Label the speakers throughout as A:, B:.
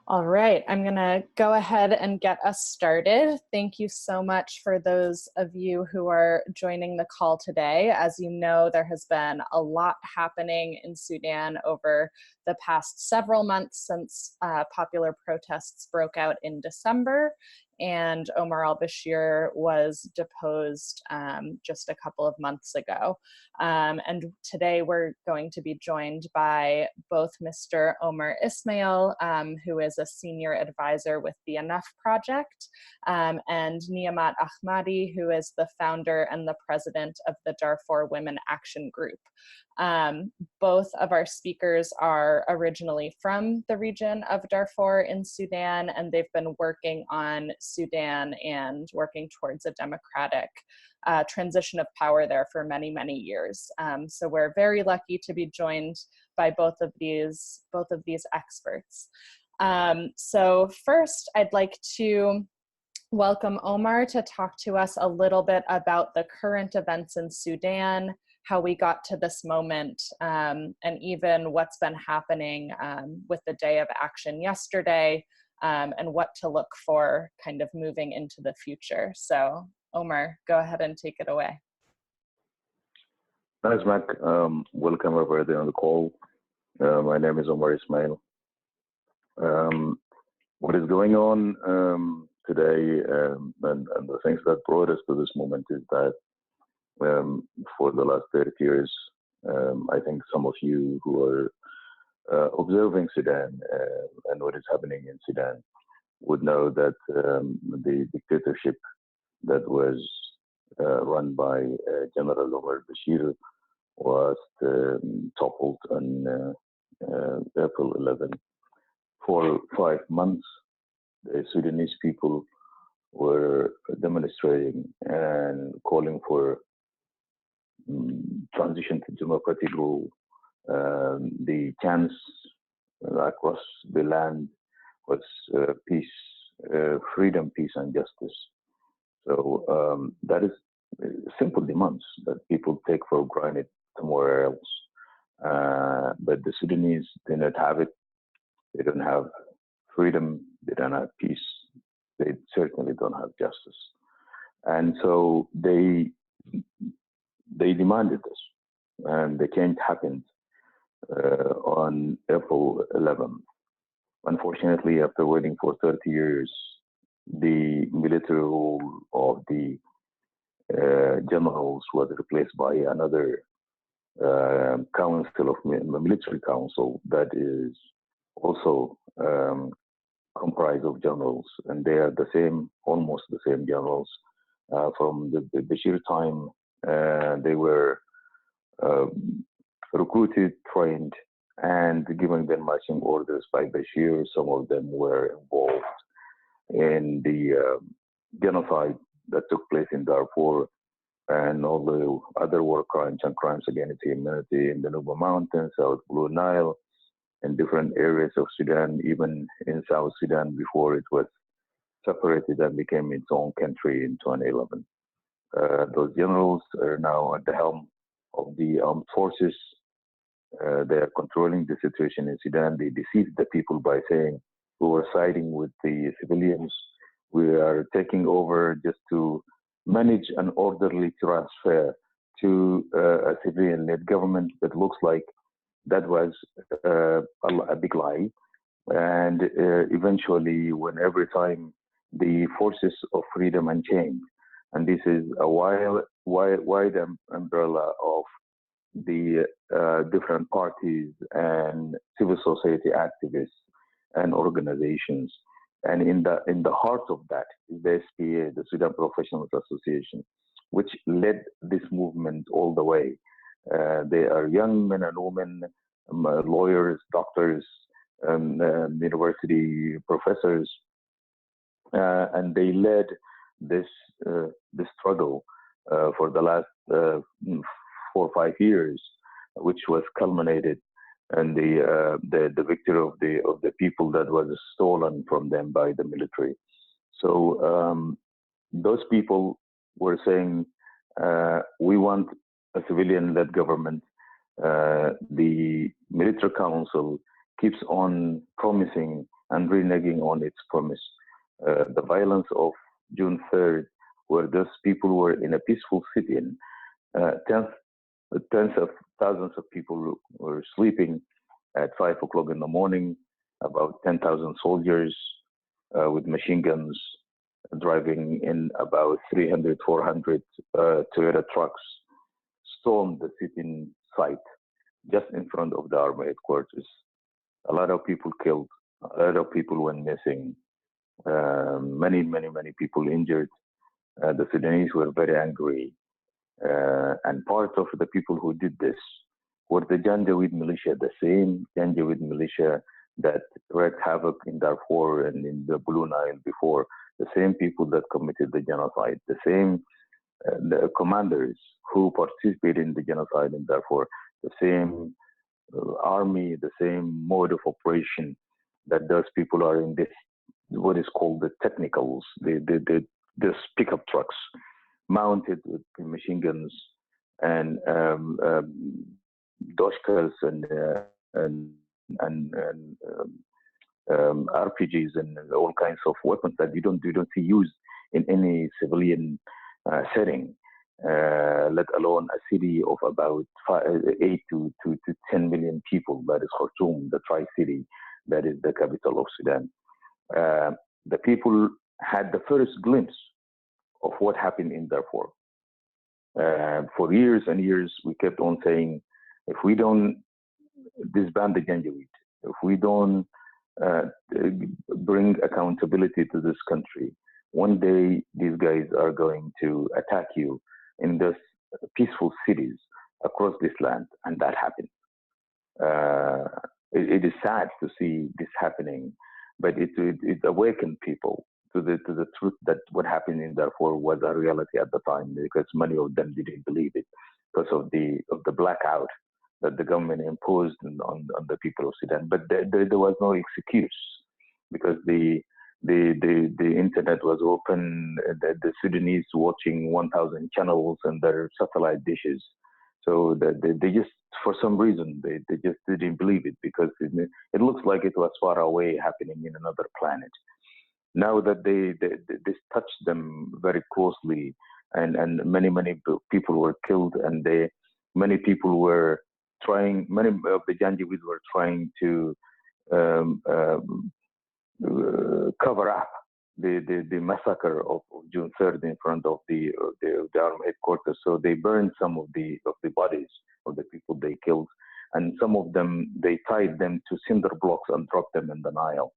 A: All right, I'm going to go ahead and get us started. Thank you so much for those of you who are joining the call today. As you know, there has been a lot happening in Sudan over the past several months since popular protests broke out in December, and Omar al-Bashir was deposed just a couple of months ago. And today we're going to be joined by both Mr. Omer Ismail, who is a senior advisor with the Enough Project, and Niemat Ahmadi, who is the founder and the president of the Darfur Women Action Group. Both of our speakers are originally from the region of Darfur in Sudan, and they've been working on Sudan and working towards a democratic transition of power there for many, many years. So we're very lucky to be joined by both of these experts. So first, I'd like to welcome Omar to talk to us a little bit about the current events in Sudan, how we got to this moment, and even what's been happening with the Day of Action yesterday, and what to look for kind of moving into the future. So Omar, go ahead and take it away.
B: Thanks, Mac. Welcome everybody on the call. My name is Omar Ismail. What is going on today and the things that brought us to this moment is that for the last 30 years, I think some of you who are observing Sudan and what is happening in Sudan would know that the dictatorship that was run by General Omar al-Bashir was toppled on April 11. For 5 months, the Sudanese people were demonstrating and calling for transition to democratic rule. The chance across the land was peace, freedom, peace, and justice. So that is simple demands that people take for granted somewhere else. But the Sudanese do not have it. They don't have freedom. They don't have peace. They certainly don't have justice. And so they demanded this. And the change happened on April 11th. Unfortunately, after waiting for 30 years, the military rule of the generals was replaced by another council of military council that is also comprised of generals, and they are the same, almost the same generals from the Bashir time. They were recruited, trained, and given them marching orders by Bashir. Some of them were involved in the genocide that took place in Darfur and all the other war crimes and crimes against humanity in the Nuba Mountains, South Blue Nile, in different areas of Sudan, even in South Sudan before it was separated and became its own country in 2011. Those generals are now at the helm of the armed forces. They are controlling the situation in Sudan. They deceived the people by saying we were siding with the civilians. We are taking over just to manage an orderly transfer to a civilian-led government. That looks like that was a big lie. And eventually, when every time the forces of freedom and change, and this is a wide umbrella of the different parties and civil society activists and organizations. And in the heart of that is the SPA, the Sudan Professionals Association, which led this movement all the way. They are young men and women, lawyers, doctors, university professors, and they led this struggle for the last 4 or 5 years, which was culminated and the victory of the people that was stolen from them by the military. So those people were saying, we want a civilian-led government. The military council keeps on promising and reneging on its promise. The violence of June 3rd, where those people were in a peaceful sit-in, tens, tens of thousands of people were sleeping at 5 o'clock in the morning, about 10,000 soldiers with machine guns driving in about 300, 400 Toyota trucks stormed the sit-in site just in front of the army headquarters. A lot of people killed, a lot of people went missing, many people injured. The Sudanese were very angry, and part of the people who did this were the Janjaweed militia, the same Janjaweed militia that wreaked havoc in Darfur and in the Blue Nile before, the same people that committed the genocide, the same the commanders who participated in the genocide in Darfur, the same army, the same mode of operation that those people are in this, what is called the technicals, these pickup trucks mounted with machine guns and doshkas and RPGs and all kinds of weapons that you don't see used in any civilian setting, let alone a city of about 8 to 10 million people. That is Khartoum, the Tri-City, that is the capital of Sudan. The people had the first glimpse of what happened in Darfur. For years and years, we kept on saying, if we don't disband the Janjaweed, if we don't bring accountability to this country, one day these guys are going to attack you in those peaceful cities across this land, and that happened. It is sad to see this happening, but it awakened people to the truth that what happened in Darfur was a reality at the time, because many of them didn't believe it because of the blackout that the government imposed on the people of Sudan. But there was no excuse, because the internet was open, the Sudanese watching 1,000 channels and their satellite dishes. So they just, for some reason, they just didn't believe it, because it looks like it was far away, happening in another planet. Now that this touched them very closely, and many people were killed, and many people were trying, many of the Janjaweed were trying to cover up the massacre of June 3rd in front of the army headquarters. So they burned some of the bodies of the people they killed, and some of them they tied them to cinder blocks and dropped them in the Nile.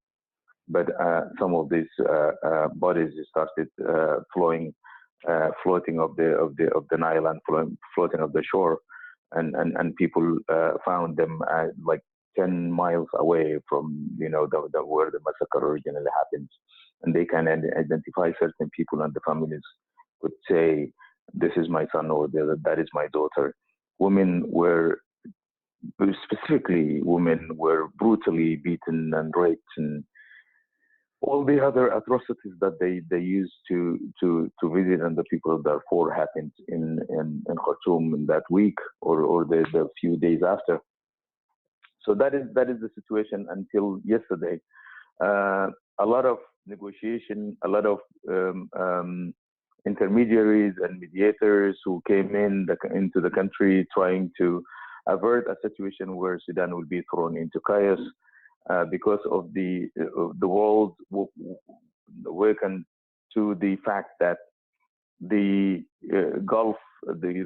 B: But some of these bodies started floating of the Nile and floating of the shore, and people found them like 10 miles away from where the massacre originally happened, and they can identify certain people, and the families would say, "This is my son," or "That is my daughter." Specifically women were brutally beaten and raped, and all the other atrocities that they used to visit, and the people of Darfur happened in Khartoum in that week or the few days after. So that is the situation until yesterday. A lot of negotiation, a lot of intermediaries and mediators who came into the country trying to avert a situation where Sudan will be thrown into chaos, because of the world awakened to the fact that the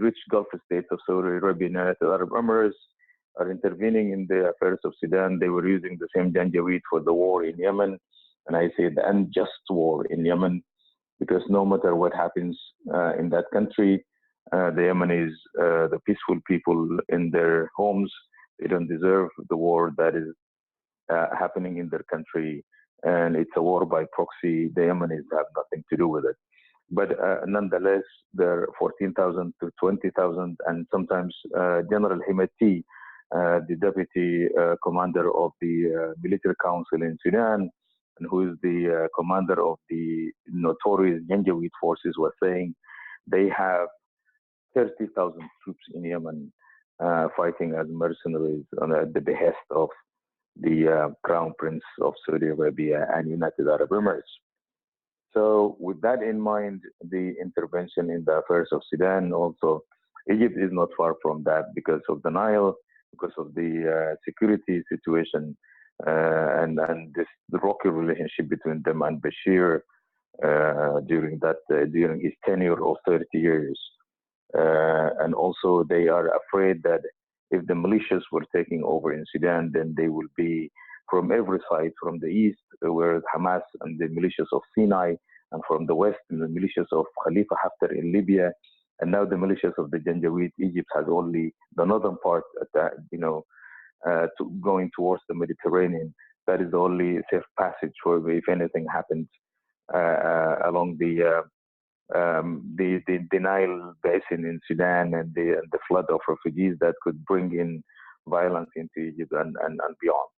B: rich Gulf states of Saudi Arabia and United Arab Emirates are intervening in the affairs of Sudan. They were using the same Janjaweed for the war in Yemen, and I say the unjust war in Yemen, because no matter what happens in that country, the Yemenis, the peaceful people in their homes, they don't deserve the war that is happening in their country, and it's a war by proxy. The Yemenis have nothing to do with it. But nonetheless, there are 14,000 to 20,000, and sometimes General Himeti, the deputy commander of the military council in Sudan, and who is the commander of the notorious Janjaweed forces, was saying they have 30,000 troops in Yemen fighting as mercenaries at the behest of the Crown Prince of Saudi Arabia and United Arab Emirates. So, with that in mind, the intervention in the affairs of Sudan also, Egypt is not far from that because of the Nile, because of the security situation, and this the rocky relationship between them and Bashir during his tenure of 30 years. And also, they are afraid that if the militias were taking over in Sudan, then they will be from every side, from the east, where Hamas and the militias of Sinai, and from the west, the militias of Khalifa Haftar in Libya, and now the militias of the Janjaweed. Egypt has only the northern part, going towards the Mediterranean. That is the only safe passage for if anything happens along the Nile basin in Sudan and the flood of refugees that could bring in violence into Egypt and beyond.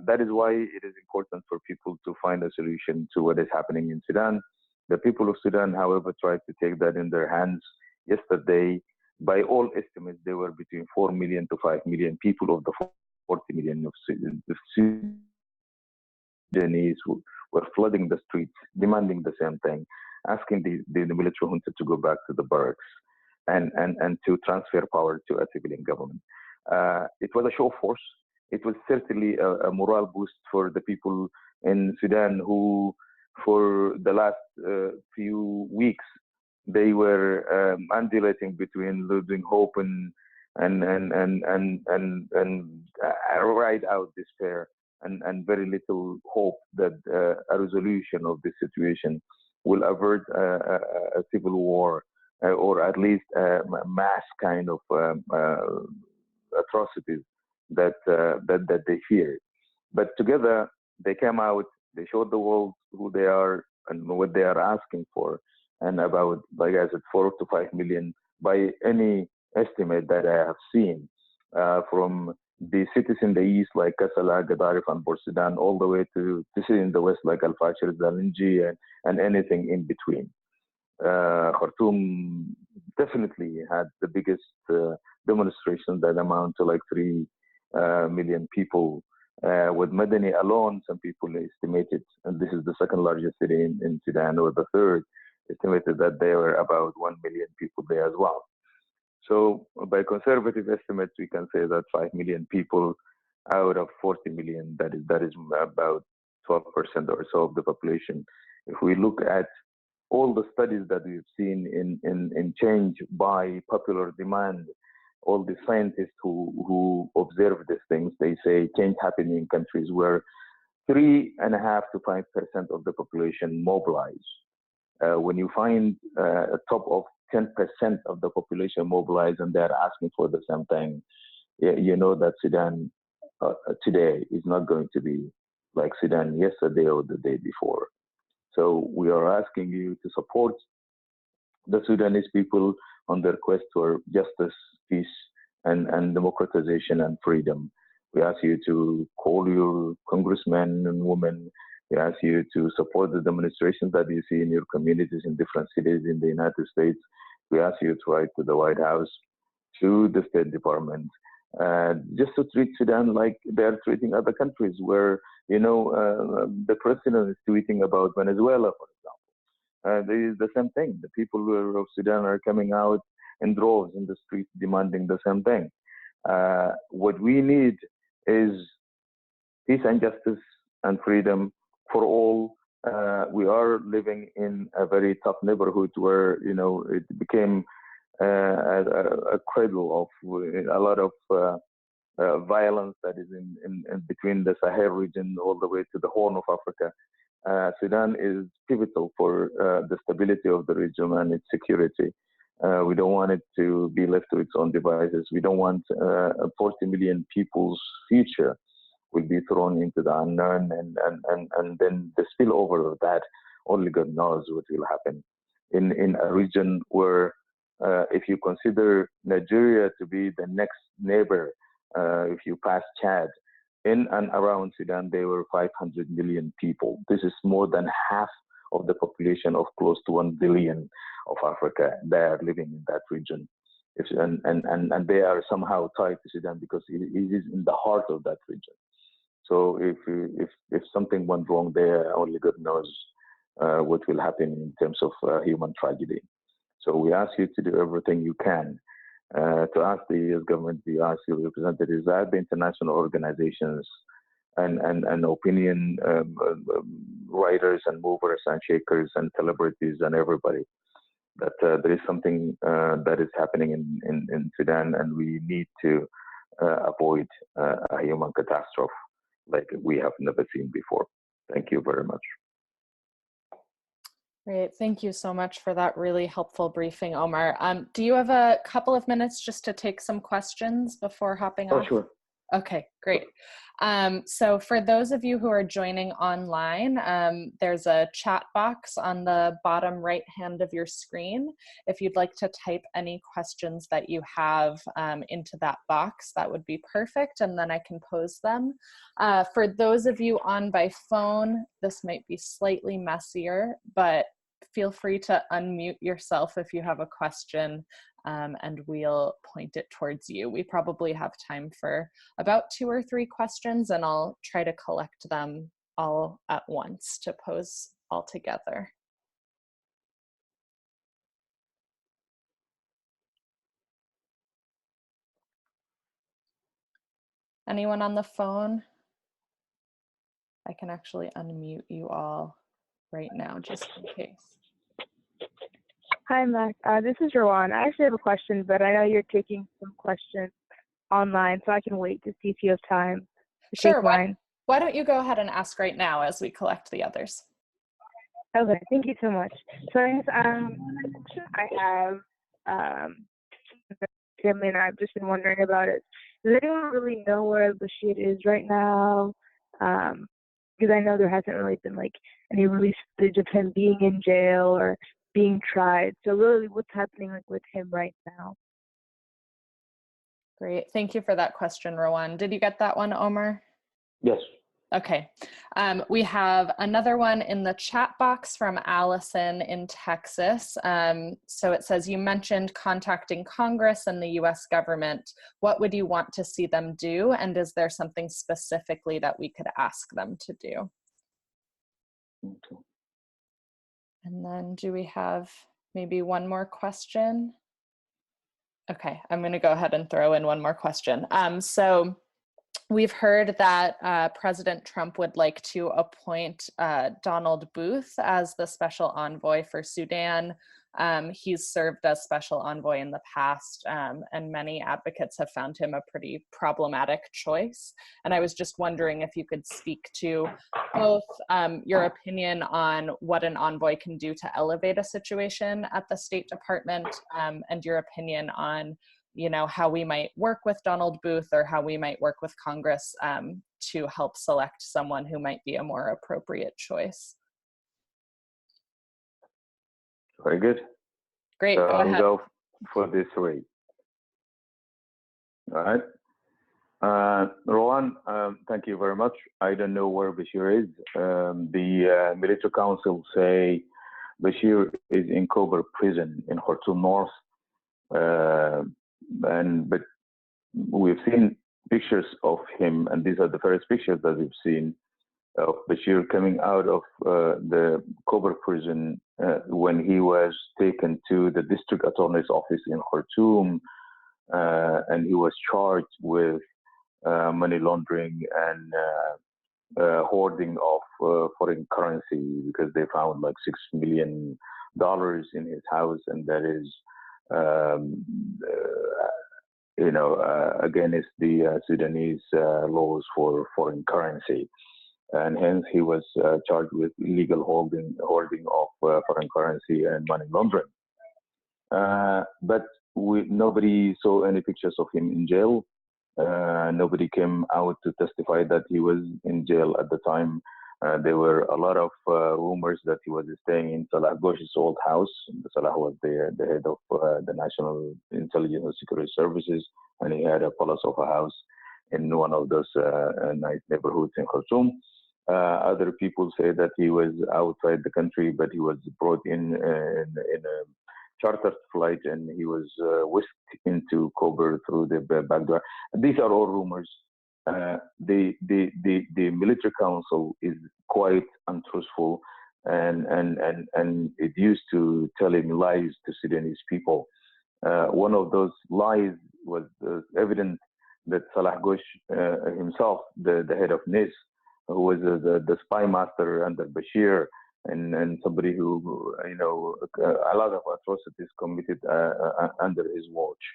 B: That is why it is important for people to find a solution to what is happening in Sudan. The people of Sudan, however, tried to take that in their hands yesterday. By all estimates, there were between 4 million to 5 million people of the 40 million of Sudanese who were flooding the streets, demanding the same thing, asking the military junta to go back to the barracks and to transfer power to a civilian government. It was a show of force. It was certainly a morale boost for the people in Sudan who, for the last few weeks, they were undulating between losing hope and ride out despair and very little hope that a resolution of this situation will avert a civil war or at least a mass kind of atrocities that they feared. But together they came out, they showed the world who they are and what they are asking for, and about, like I said, 4 to 5 million by any estimate that I have seen, from the cities in the east like Kassala, Gadarif, and Port Sudan, all the way to cities in the west like Al-Fashir, Zalinji, and anything in between. Khartoum definitely had the biggest demonstration that amount to like 3 million people. With Madani alone, some people estimated, and this is the second largest city in Sudan, or the third, estimated that there were about 1 million people there as well. So by conservative estimates, we can say that 5 million people out of 40 million, that is about 12% or so of the population. If we look at all the studies that we've seen in change by popular demand, all the scientists who observe these things, they say change happening in countries where 3.5 to 5% of the population mobilize. When you find a top of 10% of the population mobilize and they're asking for the same thing, you know that Sudan today is not going to be like Sudan yesterday or the day before. So we are asking you to support the Sudanese people on their quest for justice, peace, and democratization and freedom. We ask you to call your congressmen and women. We ask you to support the demonstrations that you see in your communities in different cities in the United States. We ask you to write to the White House, to the State Department, just to treat Sudan like they're treating other countries where, the president is tweeting about Venezuela, for example. There is the same thing. The people of Sudan are coming out in droves in the streets demanding the same thing. What we need is peace and justice and freedom for all. We are living in a very tough neighborhood where, it became a cradle of a lot of violence that is in between the Sahel region all the way to the Horn of Africa. Sudan is pivotal for the stability of the region and its security. We don't want it to be left to its own devices. We don't want 40 million people's future will be thrown into the unknown, and then the spillover of that, only God knows what will happen in a region where, if you consider Nigeria to be the next neighbor, if you pass Chad, in and around Sudan, there were 500 million people. This is more than half of the population of close to 1 billion of Africa. They are living in that region. And they are somehow tied to Sudan because it is in the heart of that region. So if something went wrong there, only God knows what will happen in terms of human tragedy. So we ask you to do everything you can to ask the U.S. government, to ask your representatives at the international organizations and opinion writers and movers and shakers and celebrities and everybody that there is something that is happening in Sudan, and we need to avoid a human catastrophe like we have never seen before. Thank you very much.
A: Great. Thank you so much for that really helpful briefing, Omar. Do you have a couple of minutes just to take some questions before hopping off?
B: Oh, sure.
A: Okay, great. So for those of you who are joining online, there's a chat box on the bottom right hand of your screen. If you'd like to type any questions that you have into that box, that would be perfect, and then I can pose them. For those of you on by phone, this might be slightly messier, but feel free to unmute yourself if you have a question, and we'll point it towards you. We probably have time for about 2 or 3 questions, and I'll try to collect them all at once to pose all together. Anyone on the phone? I can actually unmute you all right now, just in case.
C: Hi, Mac. This is Rowan. I actually have a question, but I know you're taking some questions online, so I can wait to see if you have time to
A: Sure.
C: take mine.
A: Why don't you go ahead and ask right now as we collect the others?
C: Okay, thank you so much. So I guess I have, family and I've just been wondering about it. Does anyone really know where al-Bashir is right now? Because I know there hasn't really been like any release footage of him being in jail or being tried. So really, what's happening like with him right now?
A: Great. Thank you for that question, Rowan. Did you get that one, Omar?
B: Yes.
A: Okay. We have another one in the chat box from Allison in Texas. So it says, you mentioned contacting Congress and the US government. What would you want to see them do? And is there something specifically that we could ask them to do?
B: Okay.
A: And then do we have maybe one more question? Okay, I'm going to go ahead and throw in one more question. So we've heard that President Trump would like to appoint Donald Booth as the special envoy for Sudan. He's served as special envoy in the past, and many advocates have found him a pretty problematic choice. And I was just wondering if you could speak to both your opinion on what an envoy can do to elevate a situation at the State Department, and your opinion on how we might work with Donald Booth or how we might work with Congress to help select someone who might be a more appropriate choice.
B: Very good.
A: Great.
B: So
A: go
B: I'll
A: ahead.
B: go for this way. All right. Rowan, thank you very much. I don't know where Bashir is. The military council say Bashir is in Kober prison in Khartoum North. But we've seen pictures of him, and these are the first pictures that we've seen of Bashir coming out of the Kober prison when he was taken to the district attorney's office in Khartoum, and he was charged with money laundering and hoarding of foreign currency, because they found like $6 million in his house, and that is against the Sudanese laws for foreign currency. And hence he was charged with illegal hoarding of foreign currency and money laundering. But nobody saw any pictures of him in jail. Nobody came out to testify that he was in jail at the time. There were a lot of rumors that he was staying in Salah Ghosh's old house. Salah was the head of the National Intelligence and Security Services, and he had a palace of a house in one of those nice neighborhoods in Khartoum. Other people say that he was outside the country, but he was brought in a chartered flight, and he was whisked into Kober through the back door. These are all rumors. the military council is quite untruthful, and it used to telling lies to Sudanese people. One of those lies was evident that Salah Ghosh himself, the head of NIS, who was the spy master under Bashir, and somebody who, a lot of atrocities committed under his watch.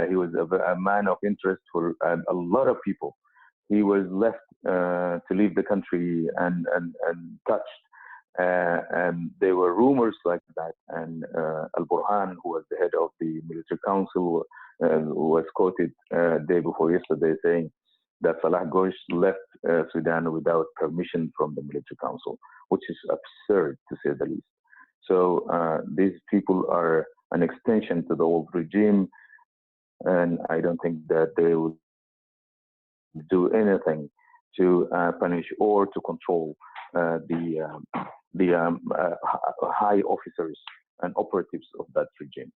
B: He was a man of interest for a lot of people. He was left to leave the country and touched. And there were rumors like that. And al-Burhan, who was the head of the military council, was quoted day before yesterday saying that Salah Ghosh left Sudan without permission from the military council, which is absurd to say the least. So these people are an extension to the old regime, and I don't think that they will do anything to punish or to control the high officers and operatives of that regime.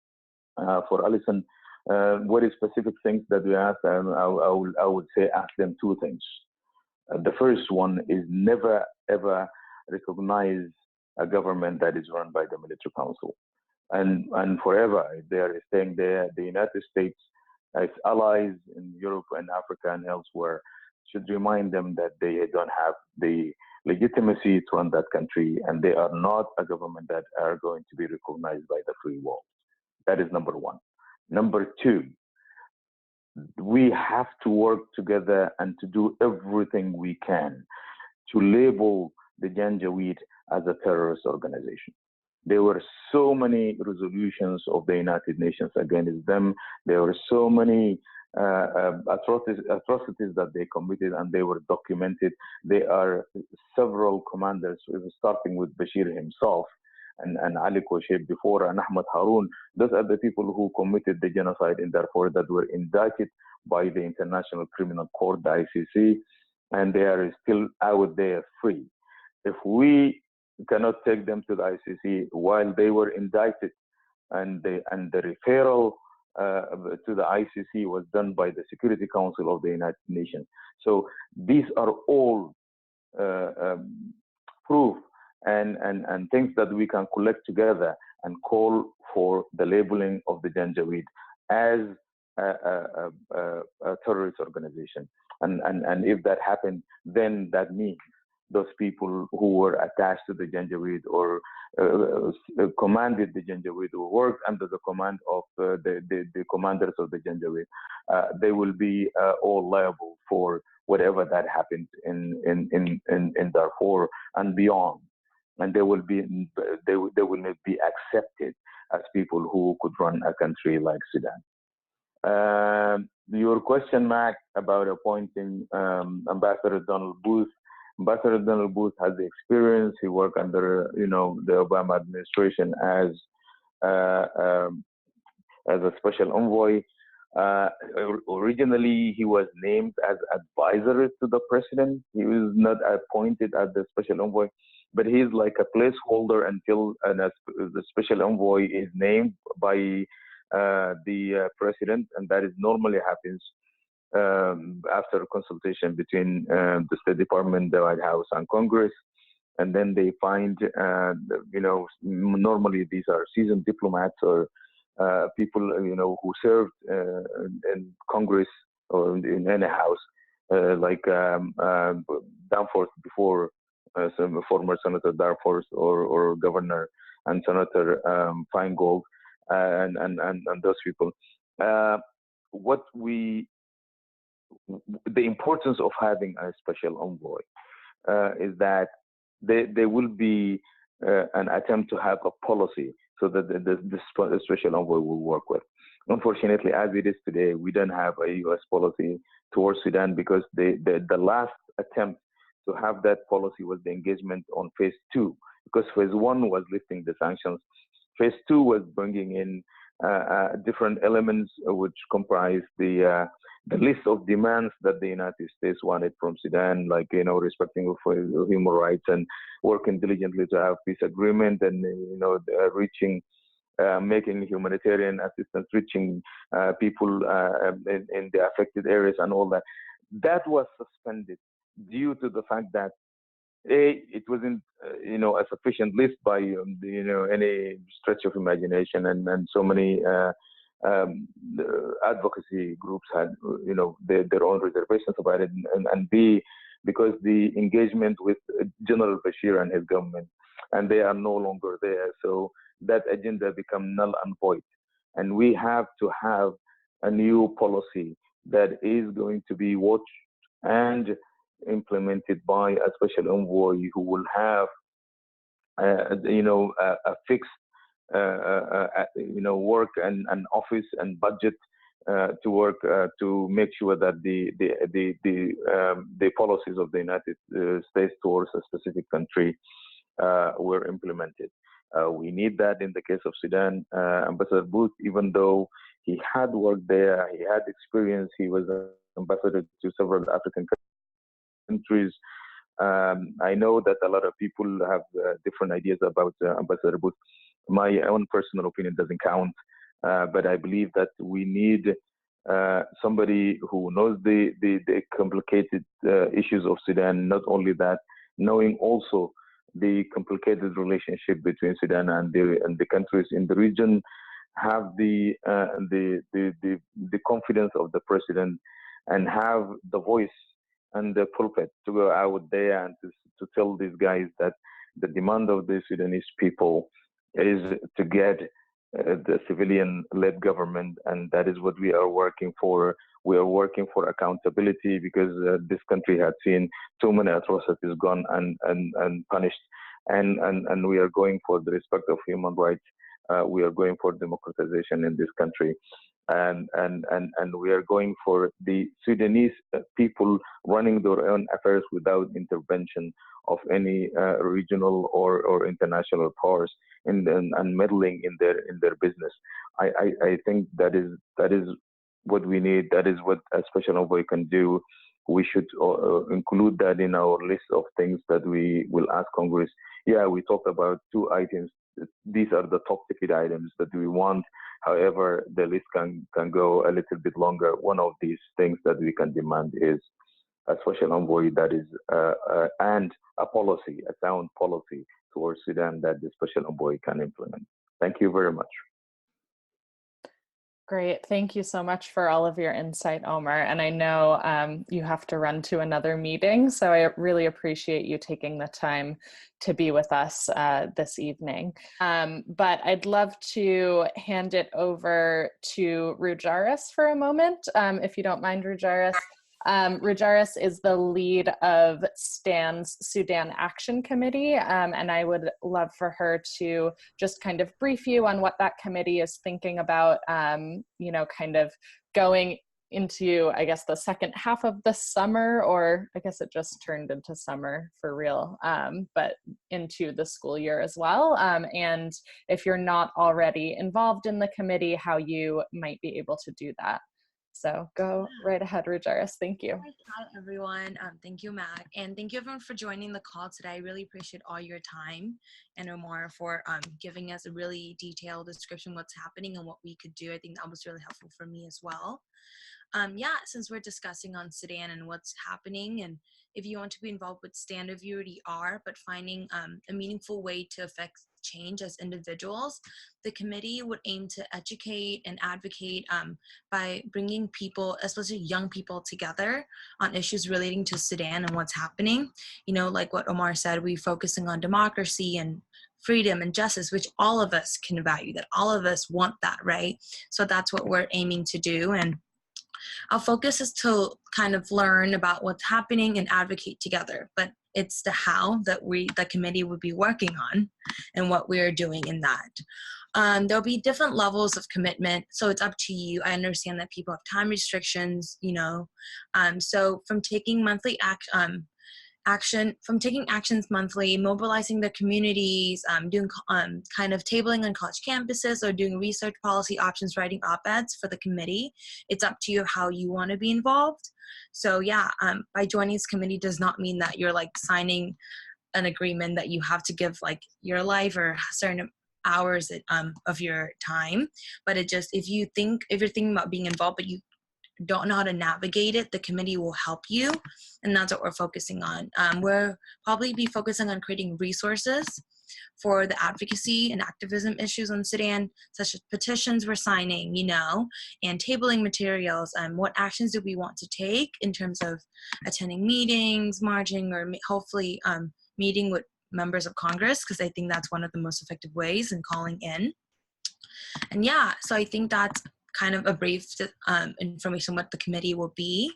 B: For Alison, very specific things that we asked, I would say ask them two things. The first one is never ever recognize a government that is run by the military council, and forever if they are staying there, the United States, as allies in Europe and Africa and elsewhere, should remind them that they don't have the legitimacy to run that country, and they are not a government that are going to be recognized by the free world. That is number one. Number two, we have to work together and to do everything we can to label the Janjaweed as a terrorist organization. There were so many resolutions of the United Nations against them. There were so many atrocities that they committed, and they were documented. There are several commanders, starting with Bashir himself, and Ali Kosheb before, and Ahmad Haroun. Those are the people who committed the genocide in Darfur that were indicted by the International Criminal Court, the ICC, and they are still out there free. If we cannot take them to the ICC while they were indicted, and the referral to the ICC was done by the Security Council of the United Nations. So these are all proof and things that we can collect together and call for the labeling of the Janjaweed as a terrorist organization. And if that happened, then that means those people who were attached to the Janjaweed or commanded the Janjaweed or worked under the command of the commanders of the Janjaweed, they will be all liable for whatever that happened in Darfur and beyond. And they will not be accepted as people who could run a country like Sudan. Your question, Mac, about appointing Ambassador Donald Booth. Ambassador Donald Booth has the experience. He worked under, the Obama administration as a special envoy. Originally, he was named as advisor to the president. He was not appointed as the special envoy, but he's like a placeholder until the special envoy is named by the president, and that is normally happens after consultation between the State Department, the White House, and Congress. And then they find, normally these are seasoned diplomats or people, who served in Congress or in any house, like Danforth before, some former Senator Darfur or Governor and Senator Feingold, and those people. The importance of having a special envoy is that there will be an attempt to have a policy so that the special envoy will work with. Unfortunately, as it is today, we don't have a U.S. policy towards Sudan because the last attempt to have that policy was the engagement on phase 2, because phase 1 was lifting the sanctions. Phase 2 was bringing in different elements which comprise the list of demands that the United States wanted from Sudan, like, respecting of human rights and working diligently to have peace agreement and, making humanitarian assistance, reaching people in the affected areas and all that. that was suspended due to the fact that it wasn't a sufficient list by any stretch of imagination, and so many the advocacy groups had their own reservations about it, and B, because the engagement with General Bashir and his government, and they are no longer there, so that agenda become null and void, and we have to have a new policy that is going to be watched and implemented by a special envoy who will have a fixed work and office and budget to work to make sure that the policies of the United States towards a specific country were implemented. We need that in the case of Sudan. Ambassador Booth, even though he had worked there, he had experience, he was ambassador to several African countries. I know that a lot of people have different ideas about Ambassador Booth. My own personal opinion doesn't count, but I believe that we need somebody who knows the complicated issues of Sudan. Not only that, knowing also the complicated relationship between Sudan and the countries in the region, have the confidence of the president, and have the voice and the pulpit to go out there and to tell these guys that the demand of the Sudanese people is to get the civilian-led government, and that is what we are working for. We are working for accountability, because this country had seen too many atrocities gone and punished, and we are going for the respect of human rights. We are going for democratization in this country. And we are going for the Sudanese people running their own affairs without intervention of any regional or international powers and meddling in their business. I think that is what we need. That is what a special envoy can do. We should include that in our list of things that we will ask Congress. Yeah, we talked about 2 items. These are the top ticket items that we want. However, the list can go a little bit longer. One of these things that we can demand is a special envoy that is and a policy, a sound policy towards Sudan that the special envoy can implement. Thank you very much.
A: Great. Thank you so much for all of your insight, Omer. And I know you have to run to another meeting, so I really appreciate you taking the time to be with us this evening. But I'd love to hand it over to Rujaris for a moment, if you don't mind, Rujaris. Rujaris is the lead of STAN's Sudan Action Committee, and I would love for her to just kind of brief you on what that committee is thinking about, kind of going into, I guess, the second half of the summer, or I guess it just turned into summer for real, but into the school year as well. And if you're not already involved in the committee, how you might be able to do that. So go right ahead, Rujaris. Thank you.
D: Hi, everyone. Thank you, Mac. And thank you, everyone, for joining the call today. I really appreciate all your time, and Omar for giving us a really detailed description of what's happening and what we could do. I think that was really helpful for me as well. Since we're discussing on Sudan and what's happening, and if you want to be involved with STAN, if you already are, but finding a meaningful way to affect change as individuals, the committee would aim to educate and advocate by bringing people, especially young people, together on issues relating to Sudan and what's happening. Like what Omar said, we're focusing on democracy and freedom and justice, which all of us can value, that all of us want that, right? So that's what we're aiming to do. And our focus is to kind of learn about what's happening and advocate together, but it's the how that the committee would be working on and what we are doing in that. There'll be different levels of commitment, so it's up to you. I understand that people have time restrictions, so from taking monthly taking actions monthly, mobilizing the communities, doing kind of tabling on college campuses, or doing research policy options, writing op-eds for the committee. It's up to you how you want to be involved. So by joining this committee does not mean that you're like signing an agreement that you have to give like your life or certain hours of your time, but it just, if you're thinking about being involved but you don't know how to navigate it, the committee will help you, and that's what we're focusing on. We'll probably be focusing on creating resources for the advocacy and activism issues in Sudan, such as petitions we're signing, and tabling materials. What actions do we want to take in terms of attending meetings, marching, or hopefully meeting with members of Congress, because I think that's one of the most effective ways in calling in. And yeah, so I think that's kind of a brief information what the committee will be.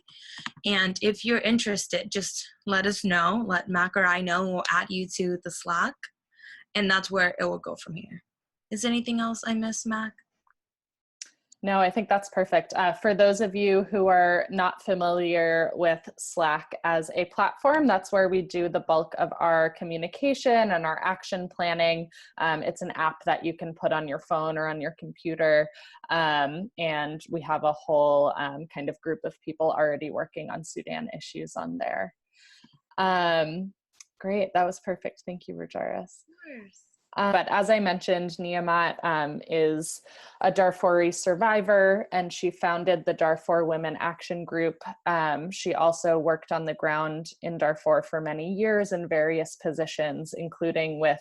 D: And if you're interested, just let us know, let Mac or I know, we'll add you to the Slack, and that's where it will go from here. Is there anything else I missed, Mac?
A: No, I think that's perfect. For those of you who are not familiar with Slack as a platform, that's where we do the bulk of our communication and our action planning. It's an app that you can put on your phone or on your computer. And we have a whole kind of group of people already working on Sudan issues on there. Great, that was perfect. Thank you, Rajaris. But as I mentioned, Niemat is a Darfuri survivor, and she founded the Darfur Women Action Group. She also worked on the ground in Darfur for many years in various positions, including with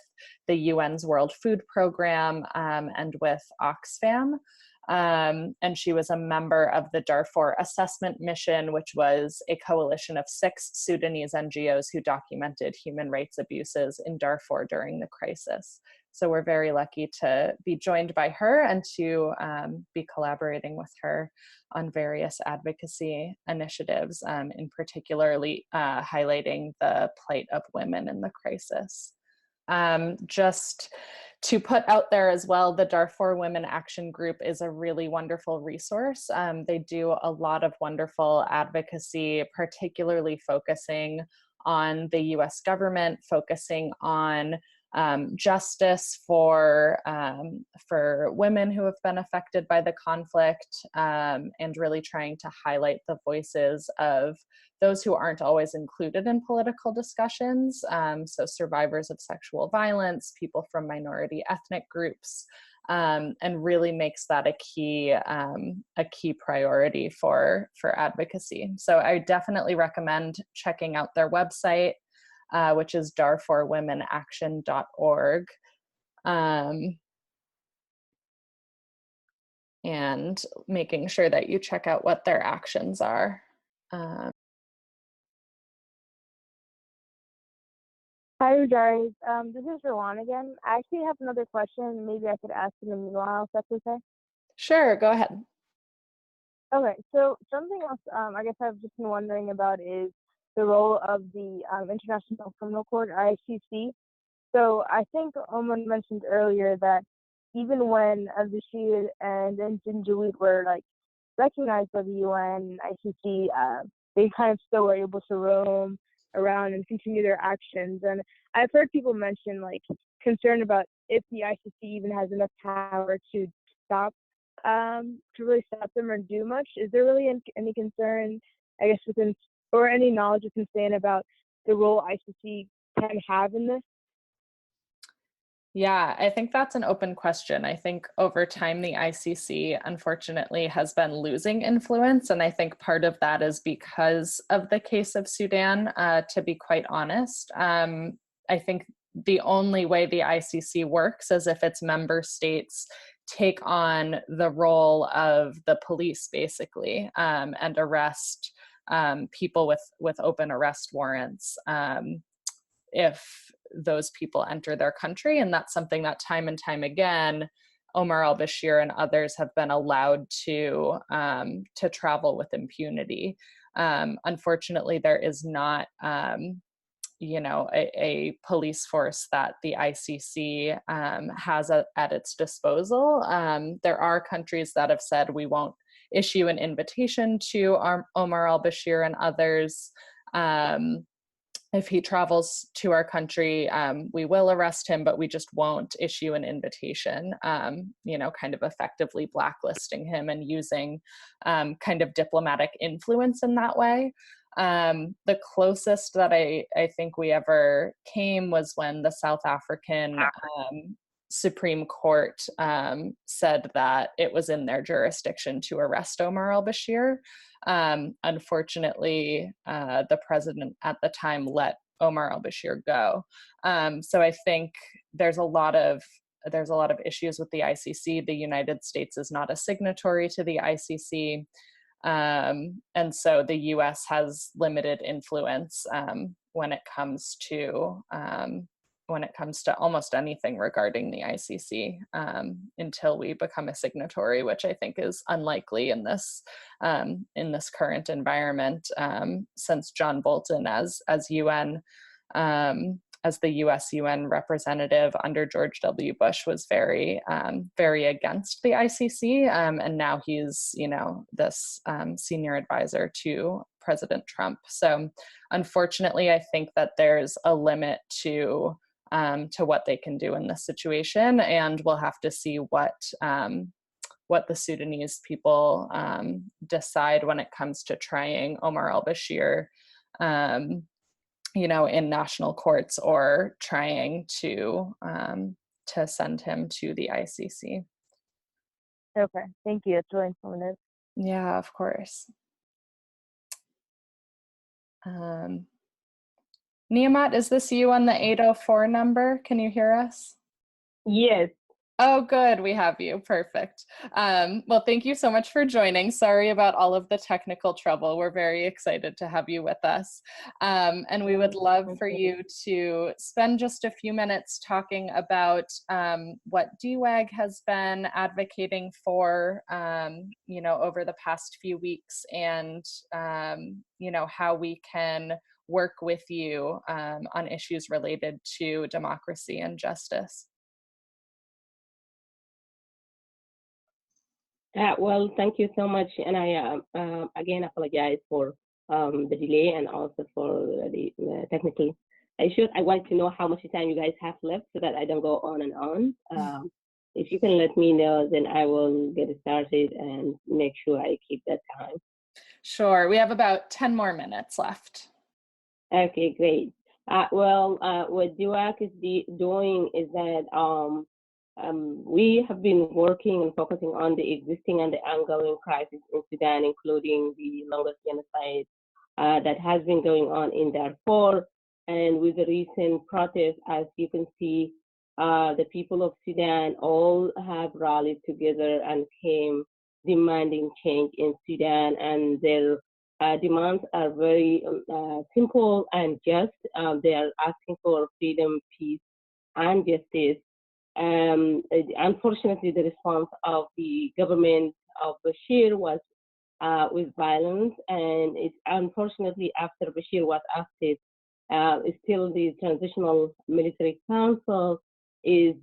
A: the UN's World Food Program and with Oxfam. And she was a member of the Darfur Assessment Mission, which was a coalition of 6 Sudanese NGOs who documented human rights abuses in Darfur during the crisis. So we're very lucky to be joined by her and to be collaborating with her on various advocacy initiatives, in particularly highlighting the plight of women in the crisis. Just to put out there as well, the Darfur Women Action Group is a really wonderful resource. They do a lot of wonderful advocacy, particularly focusing on the US government, focusing on justice for women who have been affected by the conflict, and really trying to highlight the voices of those who aren't always included in political discussions. So survivors of sexual violence, people from minority ethnic groups, and really makes that a key priority for advocacy. So I definitely recommend checking out their website, which is darfurwomenaction.org. And making sure that you check out what their actions are.
C: Hi, Rajaris. This is Rowan again. I actually have another question. Maybe I could ask in the meanwhile, if that's okay.
A: Sure, go ahead.
C: Okay, so something else I guess I've just been wondering about is the role of the International Criminal Court, ICC. So I think Omar mentioned earlier that even when al-Bashir and Janjaweed were recognized by the UN, ICC, they kind of still were able to roam around and continue their actions. And I've heard people mention concern about if the ICC even has enough power to really stop them or do much. Is there really any concern, I guess, or any knowledge or concern about the role ICC can have in this?
A: Yeah, I think that's an open question. I think over time, the ICC, unfortunately, has been losing influence. And I think part of that is because of the case of Sudan, to be quite honest. I think the only way the ICC works is if its member states take on the role of the police, basically, and arrest people with open arrest warrants if those people enter their country. And that's something that time and time again, Omar al-Bashir and others have been allowed to travel with impunity. Unfortunately, there is not a police force that the ICC has at its disposal. There are countries that have said we won't issue an invitation to Omar al-Bashir and others. If he travels to our country, we will arrest him, but we just won't issue an invitation, kind of effectively blacklisting him and using kind of diplomatic influence in that way. The closest that I think we ever came was when the South African Supreme Court said that it was in their jurisdiction to arrest Omar al-Bashir. Unfortunately, the president at the time let Omar al-Bashir go. So I think there's a lot of issues with the ICC. The United States is not a signatory to the ICC. And so the US has limited influence when it comes to almost anything regarding the ICC until we become a signatory, which I think is unlikely in this current environment, since John Bolton as UN as the US UN representative under George W. Bush was very against the ICC, and now he's this senior advisor to President Trump. So unfortunately, I think that there's a limit to what they can do in this situation, and we'll have to see what the Sudanese people decide when it comes to trying Omar al-Bashir, in national courts, or trying to send him to the ICC.
C: Okay, thank you. It's really informative.
A: Yeah, of course. Niemat, is this you on the 804 number? Can you hear us?
C: Yes.
A: Oh, good. We have you. Perfect. Well, thank you so much for joining. Sorry about all of the technical trouble. We're very excited to have you with us. And we would love for you to spend just a few minutes talking about what DWAG has been advocating for, over the past few weeks, and, how we can work with you on issues related to democracy and justice.
E: Well, thank you so much. And I again apologize for the delay and also for the technical issues. I want to know how much time you guys have left so that I don't go on and on. If you can let me know, then I will get started and make sure I keep that time.
A: Sure. We have about 10 more minutes left.
E: Okay, great. Well, what DUAC is doing is that we have been working and focusing on the existing and the ongoing crisis in Sudan, including the longest genocide that has been going on in Darfur. And with the recent protests, as you can see, the people of Sudan all have rallied together and came demanding change in Sudan. And their demands are very simple and just. They are asking for freedom, peace, and justice. Unfortunately, the response of the government of Bashir was with violence, and it's unfortunately after Bashir was ousted, still the Transitional Military Council is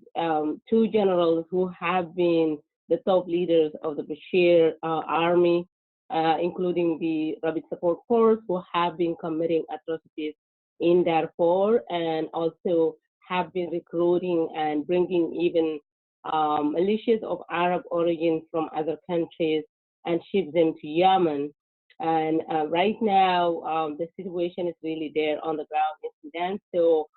E: two generals who have been the top leaders of the Bashir army, including the Rapid Support Force, who have been committing atrocities in Darfur, and also have been recruiting and bringing even militias of Arab origin from other countries and ship them to Yemen. And right now, the situation is really there on the ground in Sudan. So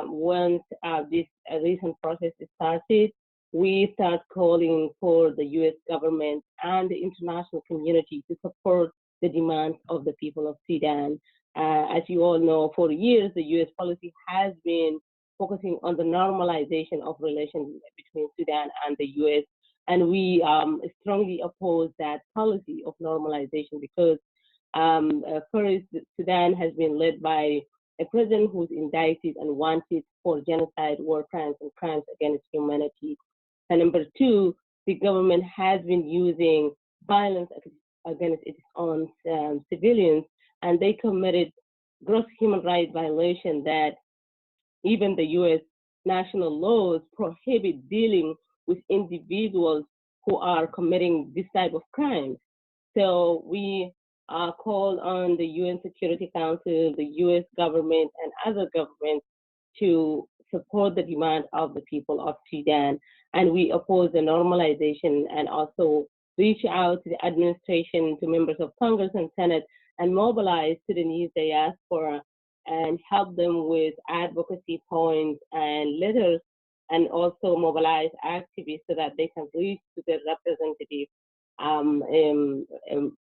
E: once this recent process started, we start calling for the US government and the international community to support the demands of the people of Sudan. As you all know, for years, the US policy has been focusing on the normalization of relations between Sudan and the US. And we strongly oppose that policy of normalization because first, Sudan has been led by a president who's indicted and wanted for genocide, war crimes, and crimes against humanity. And number two, the government has been using violence against its own civilians, and they committed gross human rights violation that even the US national laws prohibit dealing with individuals who are committing this type of crimes. So we call on the UN Security Council, the US government, and other governments to support the demand of the people of Sudan. And we oppose the normalization and also reach out to the administration, to members of Congress and Senate, and mobilize Sudanese diaspora and help them with advocacy points and letters and also mobilize activists so that they can reach to their representatives,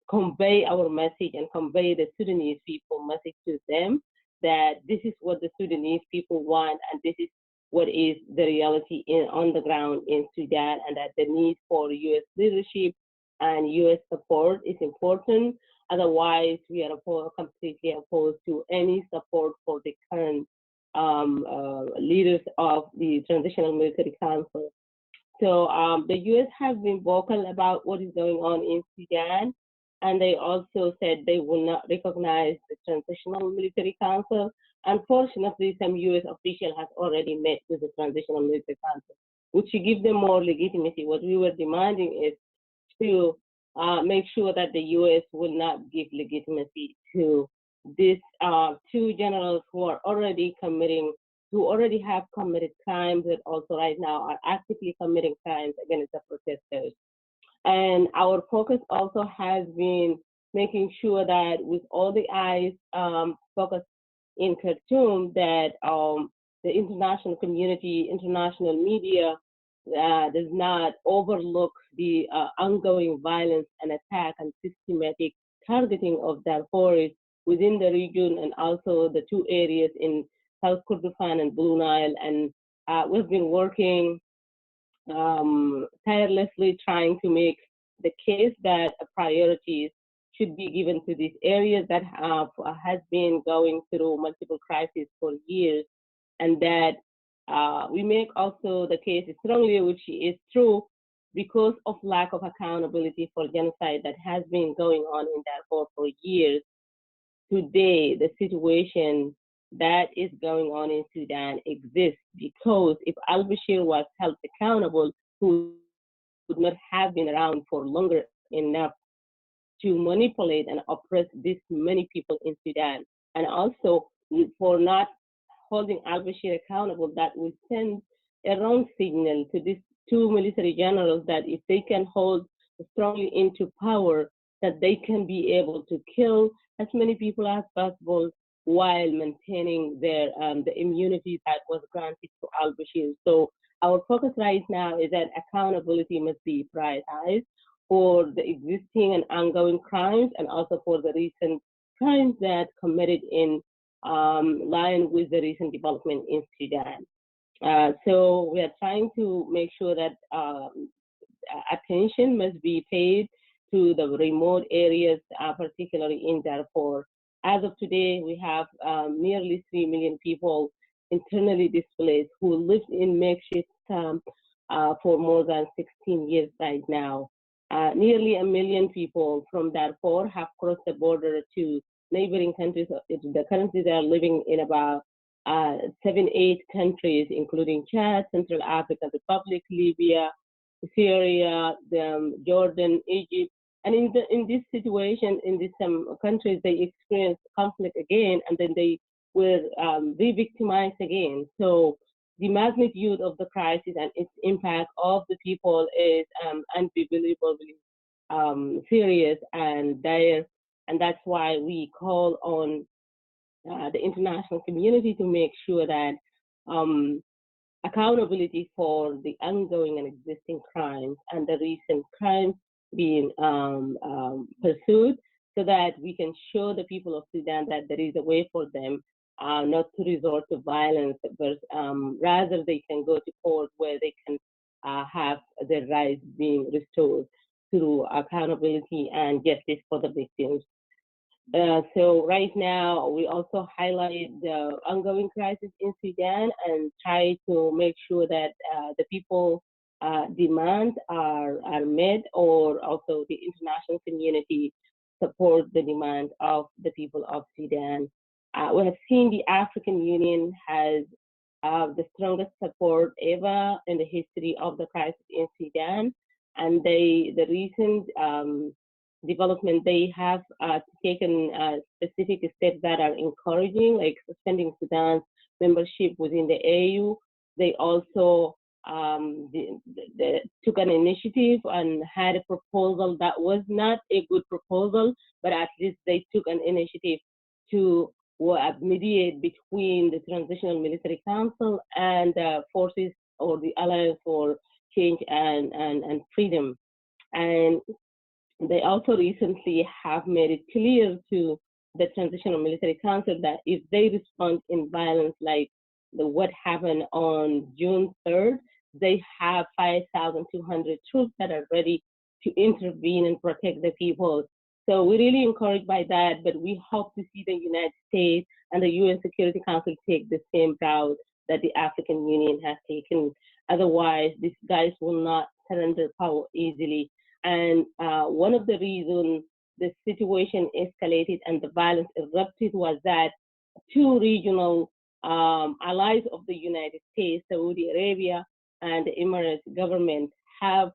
E: convey our message and convey the Sudanese people message to them that this is what the Sudanese people want and this is what is the reality on the ground in Sudan, and that the need for U.S. leadership and U.S. support is important. Otherwise, we are completely opposed to any support for the current leaders of the Transitional Military Council. So the U.S. have been vocal about what is going on in Sudan, and they also said they will not recognize the Transitional Military Council. Unfortunately, some U.S. official has already met with the Transitional Military Council, which should give them more legitimacy. What we were demanding is to make sure that the U.S. will not give legitimacy to these two generals who are already have committed crimes, and also right now are actively committing crimes against the protesters. And our focus also has been making sure that with all the eyes focused in Khartoum, that the international community, international media does not overlook the ongoing violence and attack and systematic targeting of Darfur within the region, and also the two areas in South Kordofan and Blue Nile. And we've been working tirelessly trying to make the case that priorities should be given to these areas that has been going through multiple crises for years, and that we make also the case strongly, which is true, because of lack of accountability for genocide that has been going on in Darfur for years. Today, the situation that is going on in Sudan exists because if al-Bashir was held accountable, who would not have been around for longer enough to manipulate and oppress this many people in Sudan. And also for not holding al-Bashir accountable, that will send a wrong signal to these two military generals that if they can hold strongly into power, that they can be able to kill as many people as possible while maintaining their the immunity that was granted to al-Bashir. So our focus right now is that accountability must be prioritized for the existing and ongoing crimes, and also for the recent crimes that committed in line with the recent development in Sudan. So we are trying to make sure that attention must be paid to the remote areas, particularly in Darfur. As of today, we have nearly 3 million people internally displaced who live in makeshift camps for more than 16 years right now. Nearly 1 million people from Darfur have crossed the border to neighboring countries. The countries are living in about 7-8 countries, including Chad, Central African Republic, Libya, Syria, Jordan, Egypt. And in this situation, in these countries, they experience conflict again, and then they were re-victimized again. So the magnitude of the crisis and its impact of the people is unbelievably serious and dire. And that's why we call on the international community to make sure that accountability for the ongoing and existing crimes and the recent crimes being pursued, so that we can show the people of Sudan that there is a way for them not to resort to violence, but rather they can go to court where they can have their rights being restored through accountability and justice for the victims. So right now, we also highlight the ongoing crisis in Sudan and try to make sure that the people demands are met, or also the international community support the demands of the people of Sudan. We have seen the African Union has the strongest support ever in the history of the crisis in Sudan, and the recent development, they have taken specific steps that are encouraging, like suspending Sudan's membership within the AU. They also took an initiative and had a proposal that was not a good proposal, but at least they took an initiative to mediate between the Transitional Military Council and forces or the Alliance for Change and Freedom. And they also recently have made it clear to the Transitional Military Council that if they respond in violence like what happened on June 3rd, they have 5,200 troops that are ready to intervene and protect the people. So we're really encouraged by that, but we hope to see the United States and the UN Security Council take the same route that the African Union has taken. Otherwise, these guys will not surrender power easily. And one of the reasons the situation escalated and the violence erupted was that two regional allies of the United States, Saudi Arabia and the Emirates government, have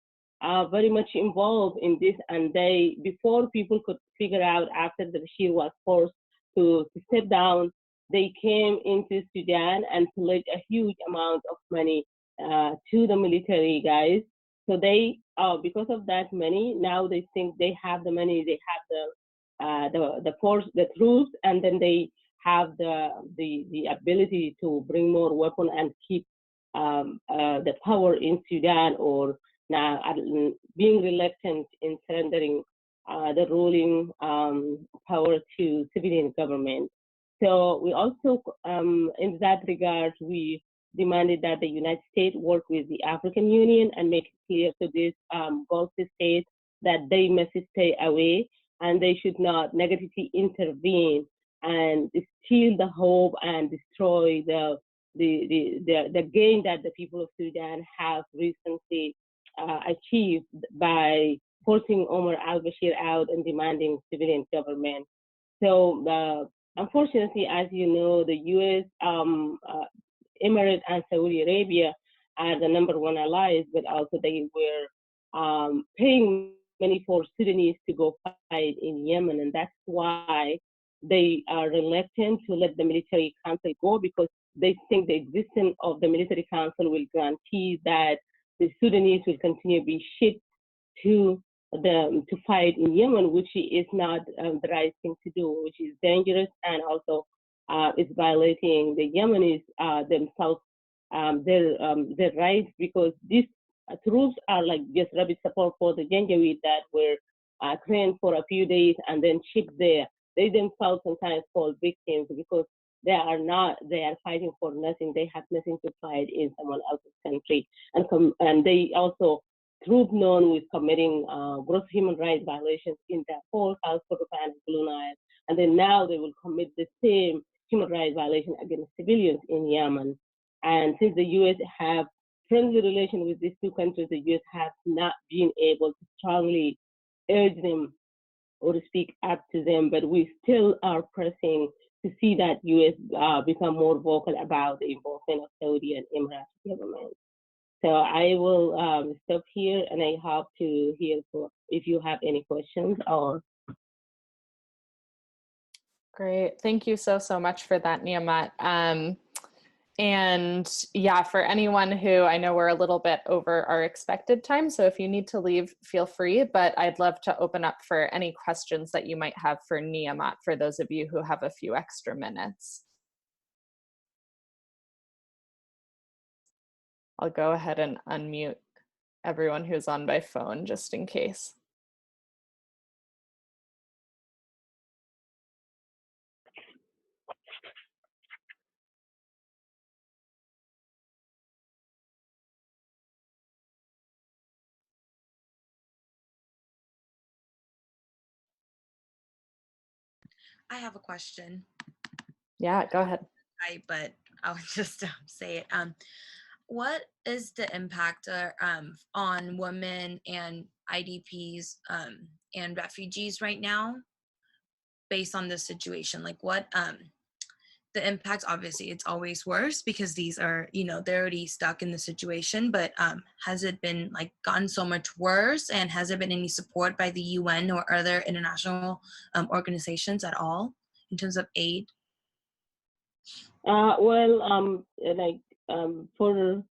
E: very much involved in this. And they, before people could figure out after the Bashir was forced to step down, they came into Sudan and pledged a huge amount of money to the military guys. So they, because of that money, now they think they have the money, they have the force, the troops, and then they have the ability to bring more weapons and keep the power in Sudan, or now being reluctant in surrendering the ruling power to civilian government. So we also, in that regard, we demanded that the United States work with the African Union and make it clear to these Gulf states that they must stay away and they should not negatively intervene and steal the hope and destroy the gain that the people of Sudan have recently achieved by forcing Omar al-Bashir out and demanding civilian government. So unfortunately, as you know, the U.S., Emirates and Saudi Arabia are the #1 allies, but also they were paying money for Sudanese to go fight in Yemen, and that's why they are reluctant to let the military council go, because they think the existence of the military council will guarantee that the Sudanese will continue to be shipped to fight in Yemen, which is not the right thing to do, which is dangerous and also is violating the Yemenis themselves, their rights, because these troops are like just rapid support for the Janjaweed that were trained for a few days and then shipped there. They themselves sometimes fall victims because they are fighting for nothing. They have nothing to fight in someone else's country. And they also troops known with committing gross human rights violations in Darfur, South Kordofan, and Blue Nile. And then now they will commit the same human rights violation against civilians in Yemen. And since the U.S. have friendly relations with these two countries, the U.S. has not been able to strongly urge them or speak up to them, but we still are pressing to see that U.S. Become more vocal about the involvement of Saudi and Emirati government. So I will stop here, and I hope to hear if you have any questions or.
A: Great. Thank you so much for that, Niemat. And yeah, for anyone who, I know we're a little bit over our expected time, so if you need to leave, feel free, but I'd love to open up for any questions that you might have for Niemat, for those of you who have a few extra minutes. I'll go ahead and unmute everyone who's on by phone just in case.
D: I have a question.
A: Yeah, go ahead.
D: But I'll just say it. What is the impact on women and IDPs and refugees right now based on this situation? Like what the impact, obviously it's always worse because these are, they're already stuck in the situation, but has it been like gotten so much worse, and has there been any support by the UN or other international organizations at all in terms of aid?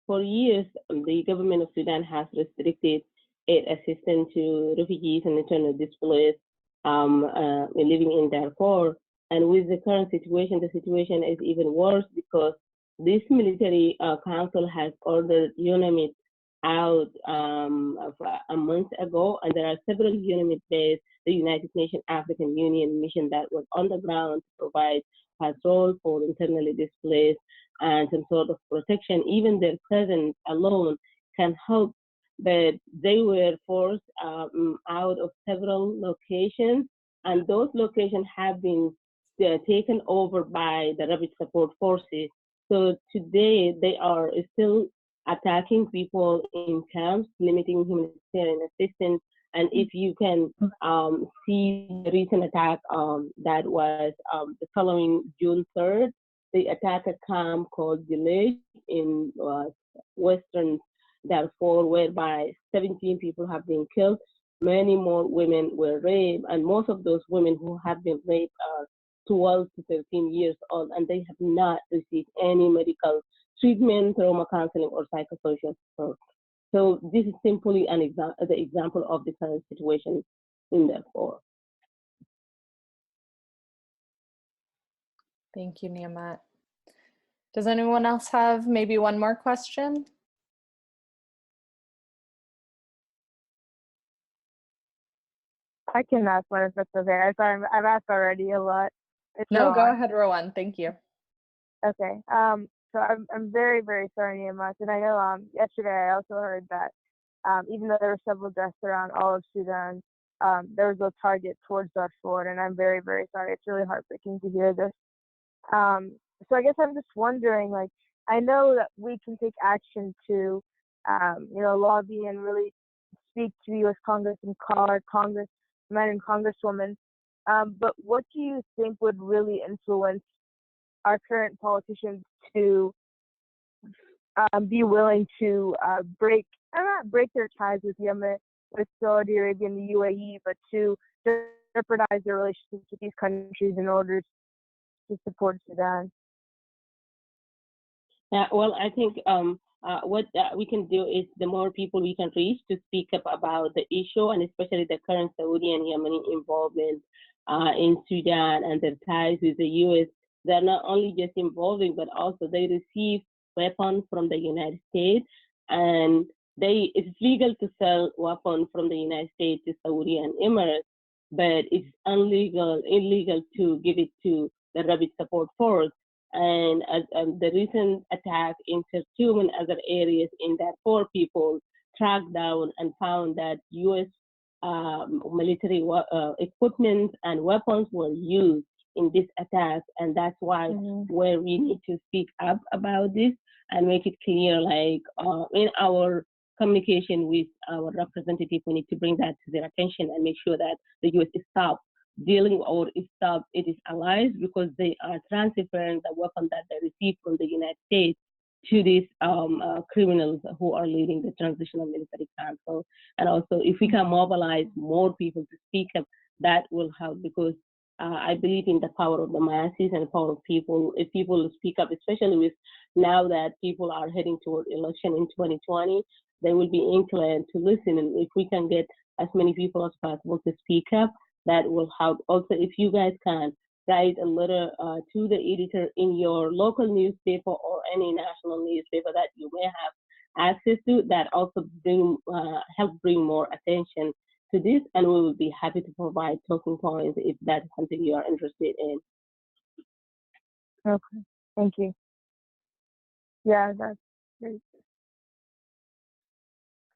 E: For years, the government of Sudan has restricted aid assistance to refugees and internally displaced living in Darfur. And with the current situation, the situation is even worse because this military council has ordered UNAMID out a month ago, and there are several UNAMID based, the United Nations African Union mission that was on the ground to provide patrol for internally displaced and some sort of protection. Even their presence alone can help, but they were forced out of several locations, and those locations have been taken over by the rapid support forces. So today they are still attacking people in camps, limiting humanitarian assistance. And if you can see the recent attack that was the following June 3rd, they attacked a camp called Village in western Darfur, whereby 17 people have been killed. Many more women were raped, and most of those women who have been raped are 12 to 13 years old, and they have not received any medical treatment, trauma counseling, or psychosocial support. So this is simply the example of the current situation in Darfur.
A: Thank you, Niemat. Does anyone else have maybe one more question?
C: I can ask one if that's okay. Sorry, I've asked already a lot.
A: No, go ahead, Rowan. Thank you.
C: Okay. So I'm very, very sorry, Niemat. And I know yesterday I also heard that even though there were several deaths around all of Sudan, there was no target towards Darfur, and I'm very, very sorry. It's really heartbreaking to hear this. So I guess I'm just wondering, like, I know that we can take action to, lobby and really speak to the U.S. Congress and call our congressmen and congresswomen. But what do you think would really influence our current politicians to be willing to not break their ties with Yemen, with Saudi Arabia and the UAE, but to jeopardize their relationships with these countries in order to support Sudan?
E: Yeah, well, I think what we can do is the more people we can reach to speak up about the issue, and especially the current Saudi and Yemeni involvement in Sudan and their ties with the U.S. They're not only just involving, but also they receive weapons from the United States, and it's legal to sell weapons from the United States to Saudi and Emirates, but it's illegal to give it to the rapid support force. And the recent attack in Khartoum and other areas in Darfur, people tracked down and found that U.S. Military equipment and weapons were used in this attack, and that's why where we need to speak up about this and make it clear, like in our communication with our representative, we need to bring that to their attention and make sure that the U.S. stop dealing or stop its allies, because they are transferring the weapon that they receive from the United States to these criminals who are leading the transitional military council. And also, if we can mobilize more people to speak up, that will help, because I believe in the power of the masses and the power of people. If people speak up, especially with now that people are heading toward election in 2020, they will be inclined to listen. And if we can get as many people as possible to speak up, that will help. Also, if you guys can write a letter to the editor in your local newspaper or any national newspaper that you may have access to, that also help bring more attention to this, and we will be happy to provide talking points if that's something you are interested in.
C: Okay, thank you. Yeah, that's great.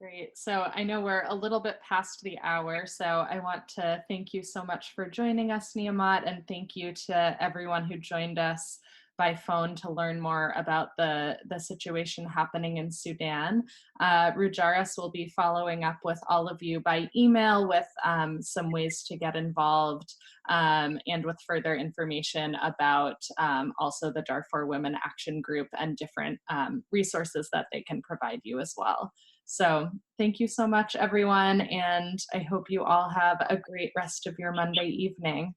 A: Great. So I know we're a little bit past the hour, so I want to thank you so much for joining us, Niemat, and thank you to everyone who joined us by phone to learn more about the situation happening in Sudan. Rujaris will be following up with all of you by email with some ways to get involved and with further information about also the Darfur Women Action Group and different resources that they can provide you as well. So thank you so much, everyone, and I hope you all have a great rest of your Monday evening.